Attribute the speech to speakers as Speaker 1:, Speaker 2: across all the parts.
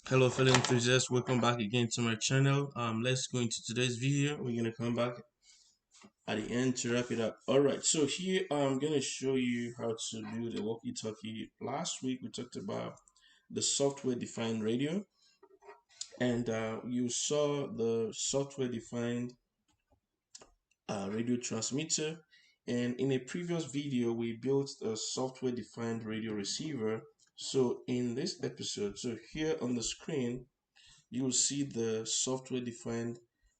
Speaker 1: Hello fellow enthusiasts, welcome back again to my channel. Let's go into today's video. We're gonna come back at the end to wrap it up. All right, so here I'm gonna show you how to build a walkie-talkie. Last week we talked about the software-defined radio, and you saw the software-defined radio transmitter. And in a previous video, we built a software-defined radio receiver. So in this episode, so here on the screen, you will see the software-defined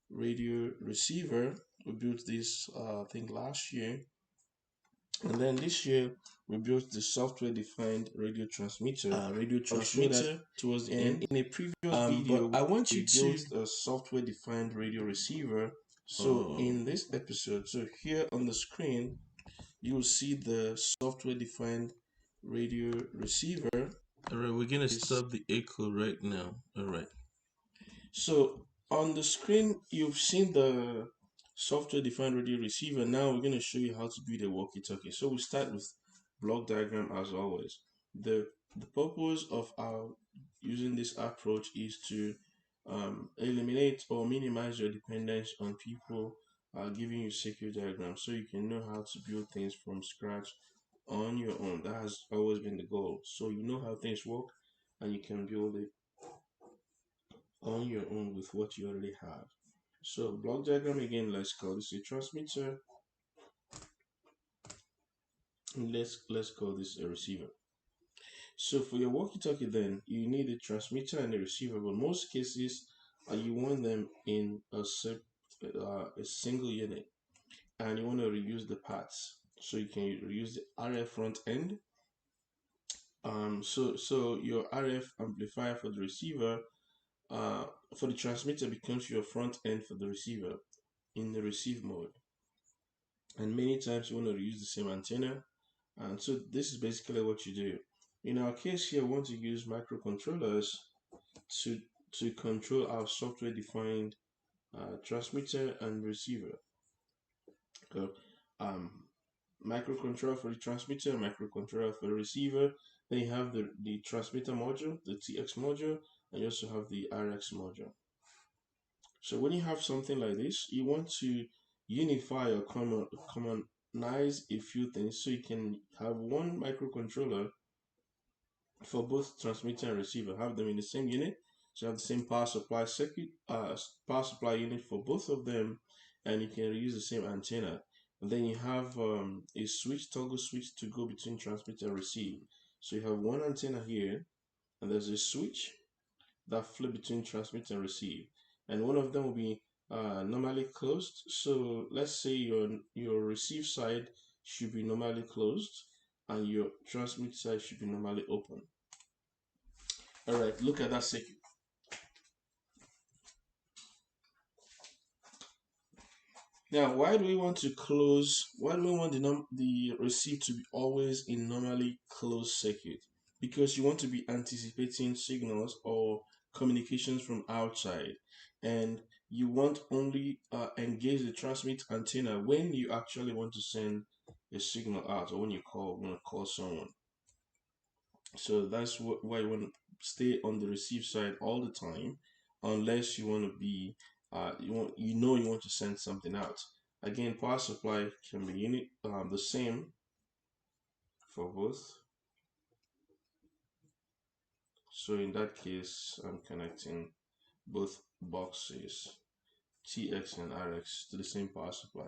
Speaker 1: radio receiver. We built this, I think, last year, and then this year we built the software-defined radio transmitter. Towards the end. In a previous video, I want you to build a software-defined radio receiver. So in this episode, so here on the screen, you will see the software-defined radio receiver. All right, we're gonna stop the echo right now. All right. So on the screen, you've seen the software-defined radio receiver. Now we're going to show you how to build a walkie-talkie. So we start with block diagram as always. The purpose of our using this approach is to eliminate or minimize your dependence on people giving you circuit diagrams, so you can know how to build things from scratch on your own. That has always been the goal. So you know how things work, and you can build it on your own with what you already have. So block diagram again, let's call this a transmitter. And let's call this a receiver. So for your walkie-talkie then, you need a transmitter and a receiver, but most cases you want them in a single unit, and you want to reuse the parts. So you can reuse the RF front end. So your RF amplifier for the receiver for the transmitter becomes your front end for the receiver in the receive mode. And many times you want to reuse the same antenna. And so this is basically what you do. In our case here, we want to use microcontrollers to control our software-defined transmitter and receiver. So, microcontroller for the transmitter, microcontroller for the receiver. Then you have the transmitter module, the TX module, and you also have the RX module. So when you have something like this, you want to unify or commonize a few things, so you can have one microcontroller for both transmitter and receiver, have them in the same unit. So you have the same power supply circuit, power supply unit for both of them, and you can reuse the same antenna. And then you have a switch, toggle switch to go between transmit and receive. So you have one antenna here, and there's a switch that flip between transmit and receive, and one of them will be normally closed. So let's say your receive side should be normally closed, and your transmit side should be normally open. All right, look at that circuit. Now, why do we want to close? Why do we want the receive to be always in normally closed circuit? Because you want to be anticipating signals or communications from outside, and you want only engage the transmit antenna when you actually want to send a signal out, or when you want to call someone. So that's why you want to stay on the receive side all the time, unless you want to be you want to send something out. Again, power supply can be the same for both. So in that case, I'm connecting both boxes, TX and RX, to the same power supply.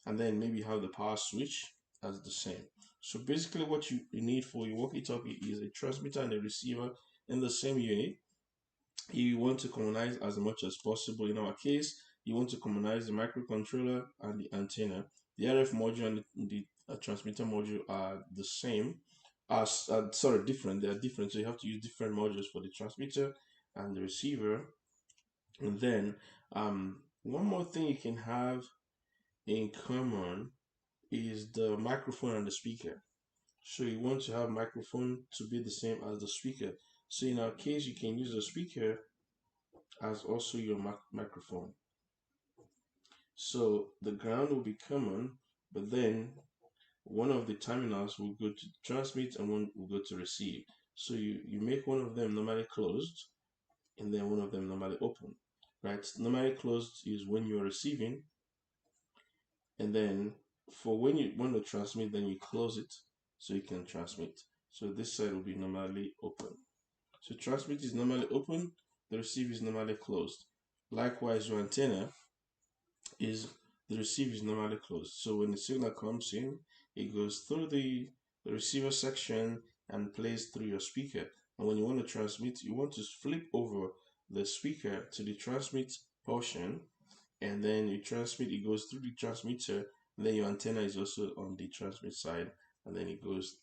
Speaker 1: And then maybe have the power switch as the same. So basically what you need for your walkie-talkie is a transmitter and a receiver in the same unit. You want to commonize as much as possible. In our case, you want to commonize the microcontroller and the antenna. The RF module and the transmitter module are the same, different. They are different, so you have to use different modules for the transmitter and the receiver. And then one more thing you can have in common is the microphone and the speaker. So you want to have microphone to be the same as the speaker. So in our case, you can use the speaker as also your microphone. So the ground will be common, but then one of the terminals will go to transmit and one will go to receive. So you make one of them normally closed, and then one of them normally open, right? Normally closed is when you're receiving, and then for when you want to transmit, then you close it so you can transmit. So this side will be normally open. So transmit is normally open, the receive is normally closed. Likewise, your antenna is the receive is normally closed. So when the signal comes in, it goes through the receiver section and plays through your speaker. And when you want to transmit, you want to flip over the speaker to the transmit portion, and then you transmit, it goes through the transmitter, and then your antenna is also on the transmit side, and then it goes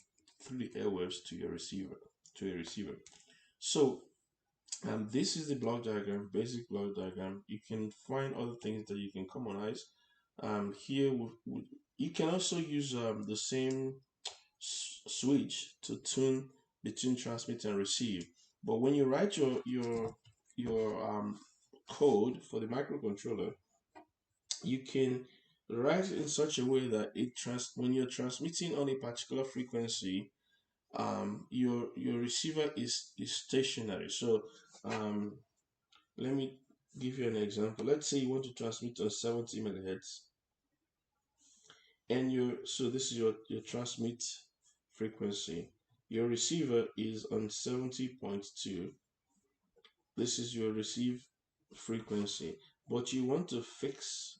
Speaker 1: through the airwaves to your receiver, to a receiver. So this is the block diagram, basic block diagram. You can find other things that you can commonize. Here, you can also use the same switch to tune between transmit and receive. But when you write your code for the microcontroller, you can write it in such a way that when you're transmitting on a particular frequency, your receiver is stationary. So um, let me give you an example. Let's say you want to transmit on 70 megahertz, and so this is your transmit frequency. Your receiver is on 70.2. This is your receive frequency, but you want to fix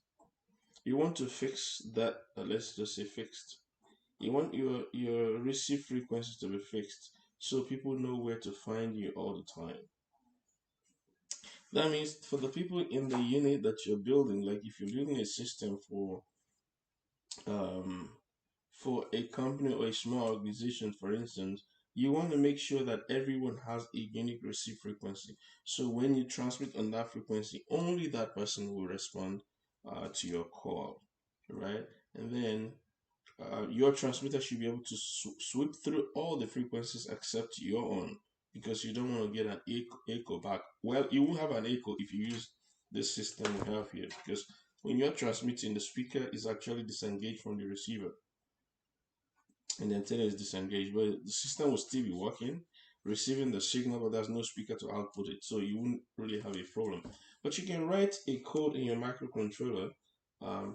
Speaker 1: that. Let's just say fixed. You want your receive frequency to be fixed, so people know where to find you all the time. That means for the people in the unit that you're building, like if you're building a system um, for a company or a small organization, for instance, you want to make sure that everyone has a unique receive frequency. So when you transmit on that frequency, only that person will respond to your call, right? And then your transmitter should be able to sweep through all the frequencies except your own, because you don't want to get an echo back. Well, you will have an echo if you use this system we have here, because when you're transmitting, the speaker is actually disengaged from the receiver and the antenna is disengaged, but the system will still be working, receiving the signal, but there's no speaker to output it, so you wouldn't really have a problem. But you can write a code in your microcontroller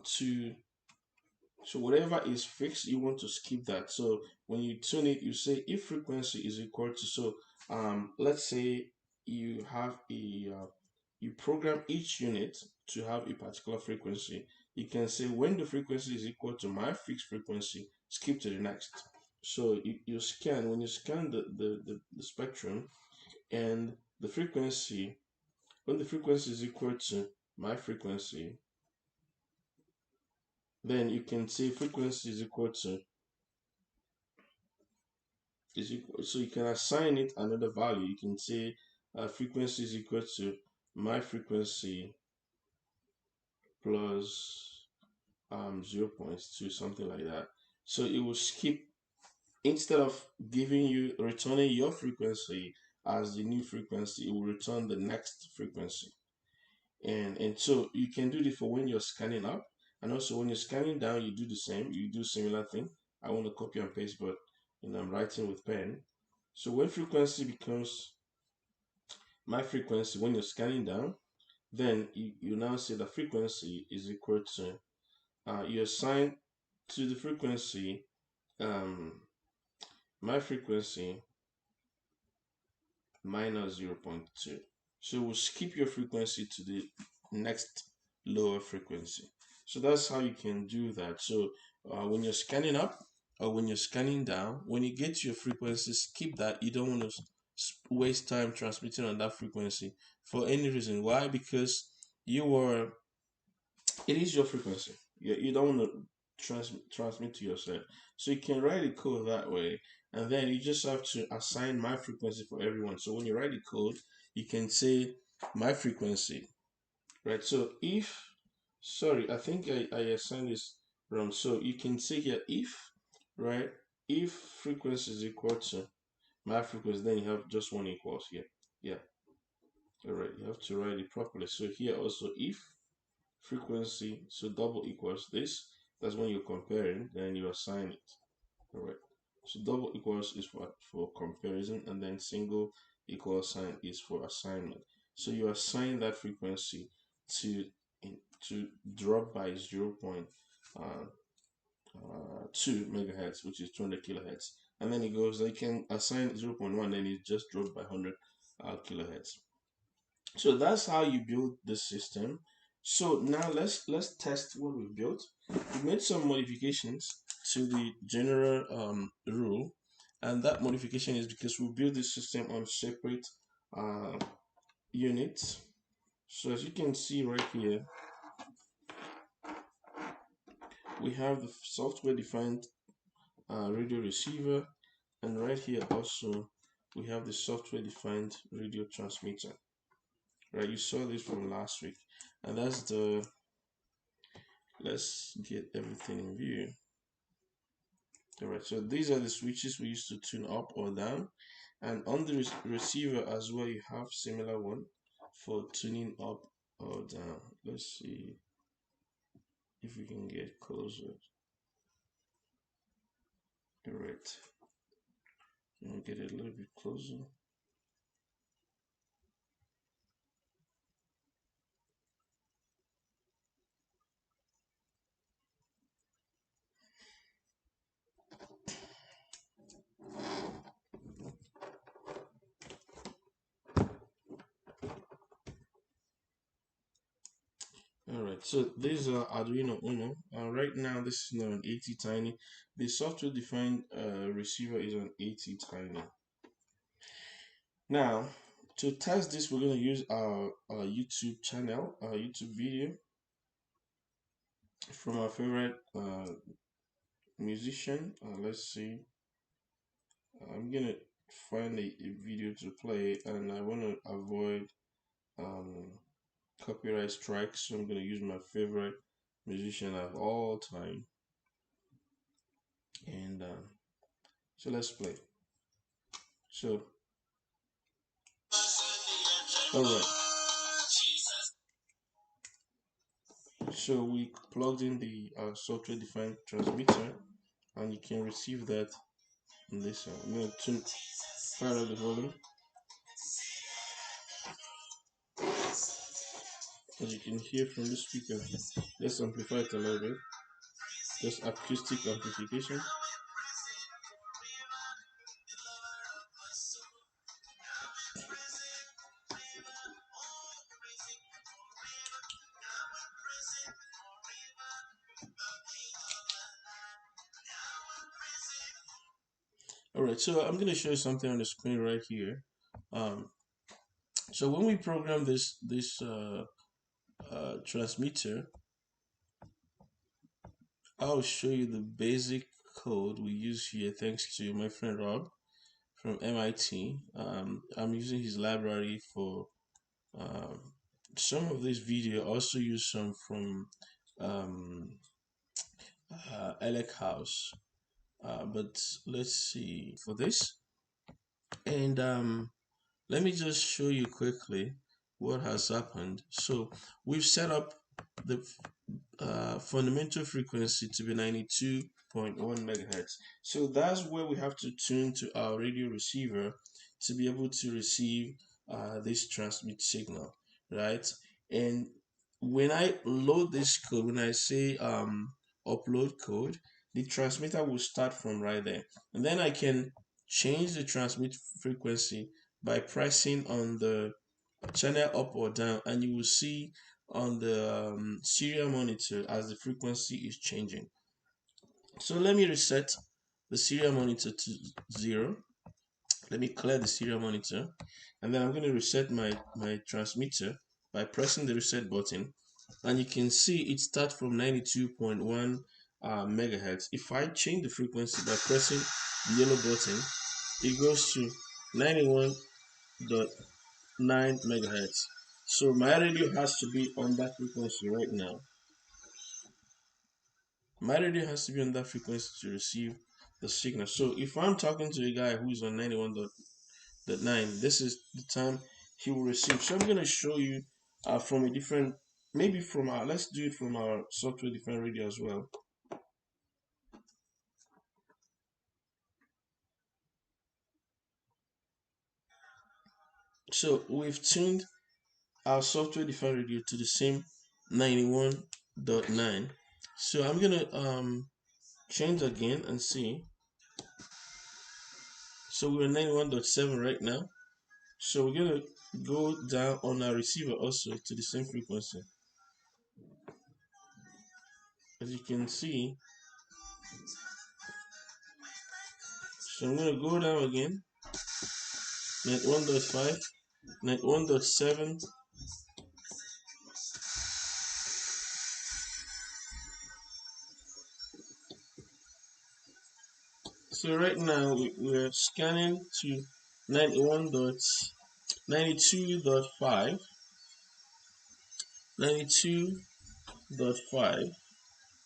Speaker 1: to so whatever is fixed, you want to skip that. So when you tune it, you say if frequency is equal to, so let's say you have you program each unit to have a particular frequency. You can say when the frequency is equal to my fixed frequency, skip to the next. So you scan, when you scan the spectrum and the frequency, when the frequency is equal to my frequency, then you can say frequency is equal, so you can assign it another value. You can say frequency is equal to my frequency plus 0.2, something like that. So it will skip, instead of giving you returning your frequency as the new frequency, it will return the next frequency. And so you can do this for when you're scanning up, and also when you're scanning down, you do the same. You do similar thing. I want to copy and paste, but I'm writing with pen. So when frequency becomes my frequency, when you're scanning down, then you now say the frequency is equal to you assign to the frequency um, my frequency minus 0.2. So we'll skip your frequency to the next lower frequency. So that's how you can do that. So when you're scanning up or when you're scanning down, when you get to your frequency, skip that. You don't want to waste time transmitting on that frequency for any reason. Why? Because it is your frequency. You don't want to transmit to yourself. So you can write the code that way, and then you just have to assign my frequency for everyone. So when you write the code, you can say my frequency, right? So if, sorry, I think I assigned this wrong. So you can say here if, right? If frequency is equal to my frequency, then you have just one equals here. Yeah, all right. You have to write it properly. So here also if frequency, so double equals this. That's when you're comparing, then you assign it. All right. So double equals is for comparison, and then single equal sign is for assignment. So you assign that frequency to to drop by 0.2 megahertz, which is 200 kilohertz. And then it goes, you can assign 0.1, and it just dropped by 100 kilohertz. So that's how you build the system. So now let's test what we built. We made some modifications to the general rule, and that modification is because we built this system on separate uh, units. So as you can see right here, we have the software defined radio receiver, and right here also we have the software defined radio transmitter. Right, you saw this from last week, and that's the, let's get everything in view. All right, so these are the switches we used to tune up or down, and on the receiver as well you have similar one for tuning up or down. Let's see if we can get closer. All right, can get it a little bit closer. All right, so this is Arduino Uno. Right now, this is not an 80 tiny. The software-defined receiver is an 80 tiny. Now, to test this, we're going to use our YouTube channel, our YouTube video from our favorite musician. Let's see. I'm going to find a video to play, and I want to avoid um, copyright strikes, so I'm going to use my favorite musician of all time. And so let's play. So, all right. So we plugged in the software-defined transmitter, and you can receive that in this. I'm going to fire up the volume. As you can hear from the speaker, let's amplify it a little bit. Just acoustic amplification. All right, so I'm going to show you something on the screen right here. Um, so when we program this transmitter, I'll show you the basic code we use here, thanks to my friend Rob from MIT. I'm using his library for um, some of this video. Also use some from um, Alec House. But let's see for this. And let me just show you quickly what has happened. So we've set up the fundamental frequency to be 92.1 megahertz. So that's where we have to tune to our radio receiver to be able to receive this transmit signal, right? And when I load this code, when I say upload code, the transmitter will start from right there, and then I can change the transmit frequency by pressing on the channel up or down, and you will see on the serial monitor as the frequency is changing. So let me reset the serial monitor to 0. Let me clear the serial monitor, and then I'm going to reset my transmitter by pressing the reset button, and you can see it starts from 92.1 megahertz. If I change the frequency by pressing the yellow button, it goes to 91.9 megahertz. So my radio has to be on that frequency right now. My radio has to be on that frequency to receive the signal. So if I'm talking to a guy who's on 91.9, this is the time he will receive. So I'm going to show you from a different, maybe from our, let's do it from our software defined radio as well. So we've tuned our software defined radio to the same 91.9. So I'm gonna change again and see. So we're 91.7 right now. So we're gonna go down on our receiver also to the same frequency. As you can see, so I'm gonna go down again. 91.5, 91.7. So right now we're scanning to 91.92.5, 92.5.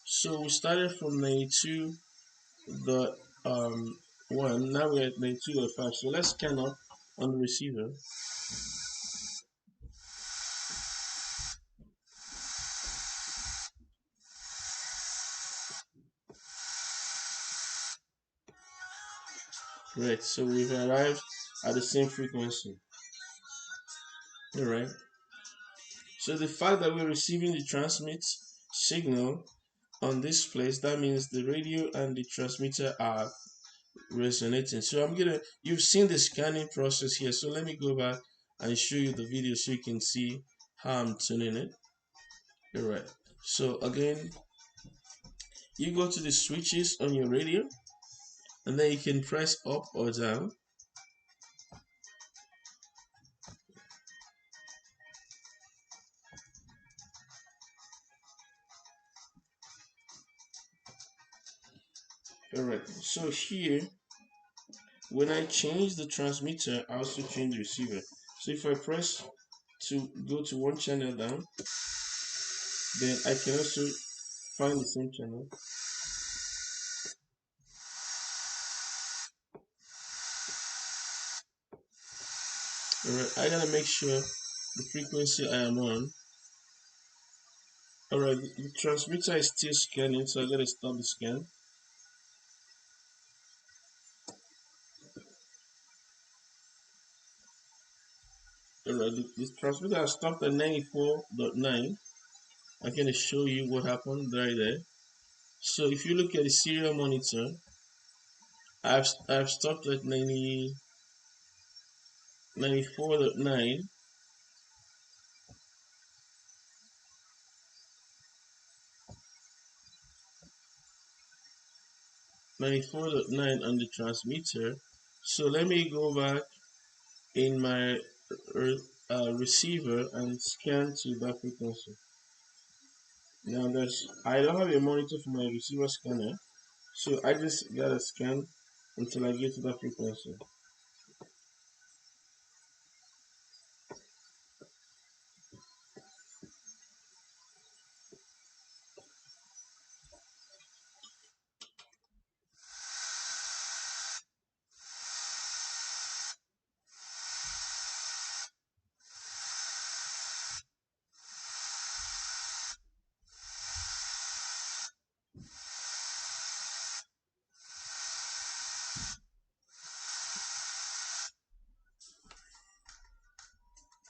Speaker 1: So we started from 92.1. Now we're at 92.5. So let's scan up on the receiver. Right, so we've arrived at the same frequency. Alright. So the fact that we're receiving the transmit signal on this place, that means the radio and the transmitter are resonating. So you've seen the scanning process here. So let me go back and show you the video so you can see how I'm tuning it. Alright. So again, you go to the switches on your radio and then you can press up or down. Alright, so here when I change the transmitter, I also change the receiver. So if I press to go to one channel down, then I can also find the same channel. Alright, I gotta make sure the frequency I am on. Alright, the transmitter is still scanning, so I gotta stop the scan. Alright, the transmitter has stopped at 94.9. I'm gonna show you what happened right there. So if you look at the serial monitor, I've stopped at 94.9. 94.9 on the transmitter. So let me go back in my receiver and scan to that frequency. Now I don't have a monitor for my receiver scanner, so I just gotta scan until I get to that frequency.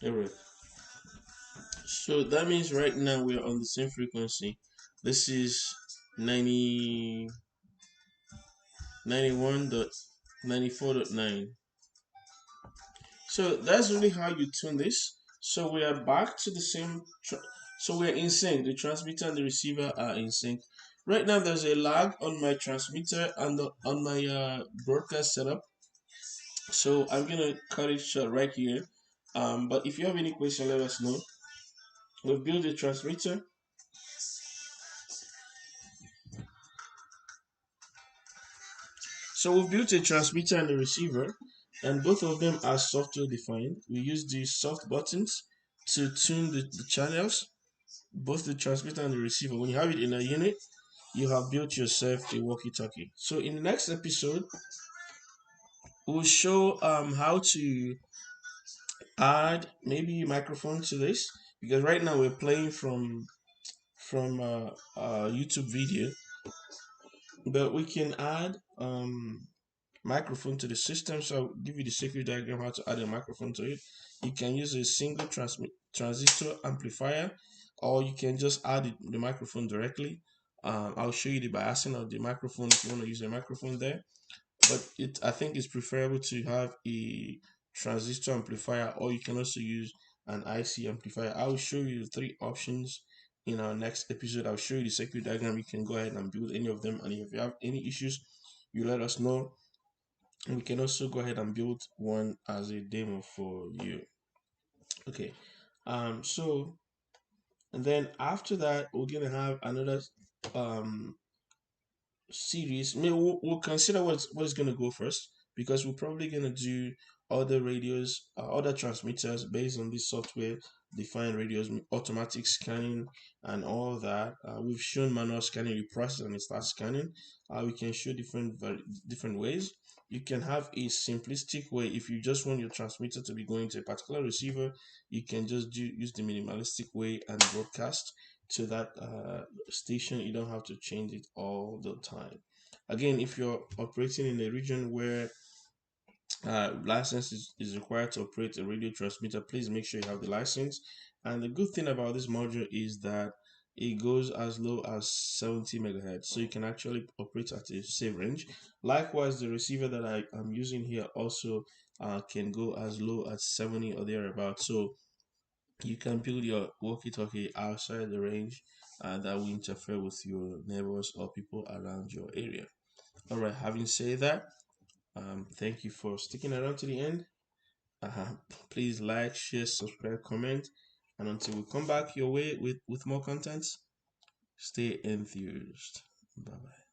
Speaker 1: Alright. So that means right now we're on the same frequency. This is 90, 91.94.9. So that's really how you tune this. So we are back to the same. So we're in sync. The transmitter and the receiver are in sync. Right now, there's a lag on my transmitter and on my broadcast setup. So I'm gonna cut it short right here. But if you have any question, let us know. We've built a transmitter. So we've built a transmitter and a receiver, and both of them are software defined. We use these soft buttons to tune the channels, both the transmitter and the receiver. When you have it in a unit, you have built yourself a walkie-talkie. So in the next episode, we'll show how to add maybe a microphone to this, because right now we're playing from a YouTube video, but we can add microphone to the system. So I'll give you the circuit diagram how to add a microphone to it. You can use a single transistor amplifier, or you can just add the microphone directly. I'll show you the biasing of the microphone if you want to use a microphone there. But I think it's preferable to have a transistor amplifier, or you can also use an IC amplifier. I will show you the three options in our next episode. I'll show you the circuit diagram. You can go ahead and build any of them, and if you have any issues, you let us know, and we can also go ahead and build one as a demo for you. Okay, so and then after that, we're gonna have another um series. Maybe we'll consider what's going to go first, because we're probably going to do other radios, other transmitters based on this software defined radios, automatic scanning and all that. We've shown manual scanning. You process and it starts scanning. We can show different ways. You can have a simplistic way. If you just want your transmitter to be going to a particular receiver, you can just use the minimalistic way and broadcast to that station. You don't have to change it all the time. Again, if you're operating in a region where license is required to operate a radio transmitter, please make sure you have the license. And the good thing about this module is that it goes as low as 70 megahertz, so you can actually operate at a safe range. Likewise, the receiver that I am using here also can go as low as 70 or thereabouts. So you can build your walkie-talkie outside the range that will interfere with your neighbors or people around your area. All right, having said that, thank you for sticking around to the end. Uh, Please like, share, subscribe, comment, and until we come back your way with more content, stay enthused. Bye bye.